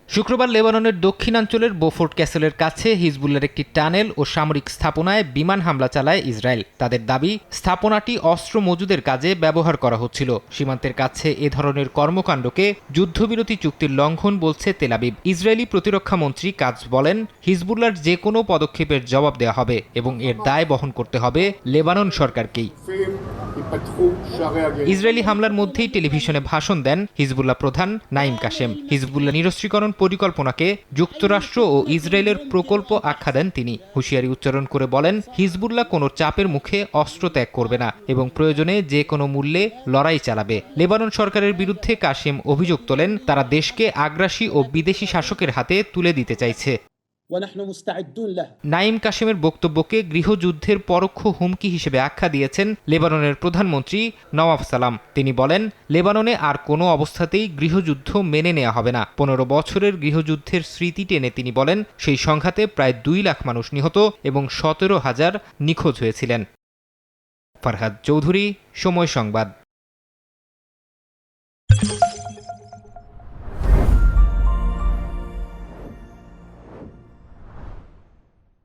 শুক্রবার লেবাননের দক্ষিণাঞ্চলের বোফোর্ট ক্যাসেলের কাছে হিজবুল্লার একটি টানেল ও সামরিক স্থাপনায় বিমান হামলা চালায় ইসরায়েল। তাদের দাবি, স্থাপনাটি অস্ত্র মজুদের কাজে ব্যবহার করা হচ্ছিল। সীমান্তের কাছে এ ধরনের কর্মকাণ্ডকে যুদ্ধবিরতি চুক্তির লঙ্ঘন বলছে তেল আবিব। ইসরায়েলি প্রতিরক্ষা মন্ত্রী কাজ বলেন, হিজবুল্লার যে কোনো পদক্ষেপের জবাব দেওয়া হবে এবং এর দায় বহন করতে হবে লেবানন সরকারকেই। ইসরায়েলি হামলার মধ্যেই টেলিভিশনে ভাষণ দেন হিজবুল্লাহ প্রধান নাইম কাশেম। হিজবুল্লাহ নিরস্ত্রীকরণ পরিকল্পনাকে যুক্তরাষ্ট্র ও ইসরায়েলের প্রকল্প আখ্যা দেন তিনি। হুঁশিয়ারি উচ্চারণ করে বলেন, হিজবুল্লাহ কোনো চাপের মুখে অস্ত্র ত্যাগ করবে না এবং প্রয়োজনে যে কোনো মূল্যে লড়াই চালাবে। লেবানন সরকারের বিরুদ্ধে কাশেম অভিযোগ তোলেন, তারা দেশকে আগ্রাসী ও বিদেশি শাসকের হাতে তুলে দিতে চাইছে। নাইম কাশেমের বক্তব্যকে গৃহযুদ্ধের পরোক্ষ হুমকি হিসেবে আখ্যা দিয়েছেন লেবাননের প্রধানমন্ত্রী নওয়াফ সালাম। তিনি বলেন, লেবাননে আর কোনো অবস্থাতেই গৃহযুদ্ধ মেনে নেওয়া হবে না। 15 বছরের গৃহযুদ্ধের স্মৃতি টেনে তিনি বলেন, সেই সংঘাতে প্রায় 2 লাখ মানুষ নিহত এবং 17,000 নিখোঁজ হয়েছিলেন। ফারহাদ চৌধুরী, সময় সংবাদ।